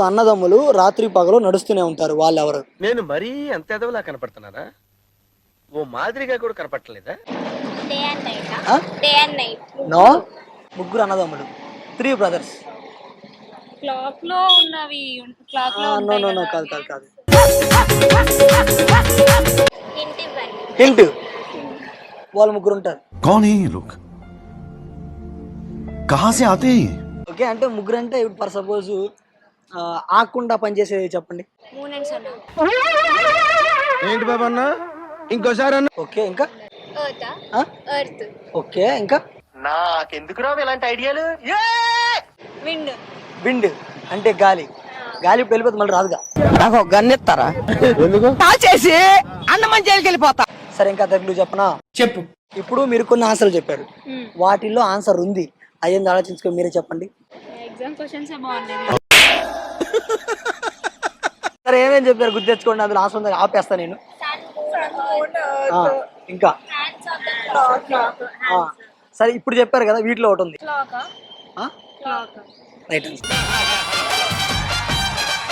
అన్నదమ్ములు రాత్రి పగలు నడుస్తూనే ఉంటారు, వాళ్ళు ఎవరు? నేను మరీ అంత ఎదవలా కనపడుతున్నారా? ఓ మాదిరిగా కూడా కనపడలేదా? నో, ముగ్గురు అన్నదమ్ములు, 3 brothers. క్లాక్ లో ఉన్నవి క్లాక్ లో నో ఉంటాయి నో నో, కదా కాదు కాదు కాదు. హింట్ హింట్, వాళ్ళు ముగ్గురు ఉంటారు. कौन है ये लोग? कहां से आते हैं? ఓకే, అంటే ముగ్గురు అంటే ఇప్పుడు ఫర్ సపోజ్ ఆకుండా పనిచేసేది చెప్పండి. Moon and sun. ఏంటి బాబా అన్న, ఇంకోసారి అన్న. ఓకే, ఇంకా ఎర్త్. ఓకే, ఇంకా నాకెందుకు రావు ఇలాంటి ఐడియాలు? విండ్. విండ్ అంటే గాలి. గాలి ఇప్పుడు వెళ్ళిపోతే మళ్ళీ రాదుగా. నాకు గన్నెత్తారా ఎందుకు? చేసి అన్నమని జైలుకి వెళ్ళిపోతా. సరే, ఇంకా దగ్గర చెప్పనా? చెప్పు. ఇప్పుడు మీరు కొన్ని ఆన్సర్లు చెప్పారు, వాటిల్లో ఆన్సర్ ఉంది, అయ్యింది ఆలోచించుకొని మీరే చెప్పండి. ఎగ్జామ్ క్వశ్చన్స్ బాగున్నాయి. సరే, ఏమేం చెప్పారు గుర్తు తెచ్చుకోండి, అందులో ఆన్సర్ ఉంది, ఆపేస్తా నేను. ఇంకా సరే, ఇప్పుడు చెప్పారు కదా, వీటిలో ఒకటి ఉంది. క్లాక్. Right answer.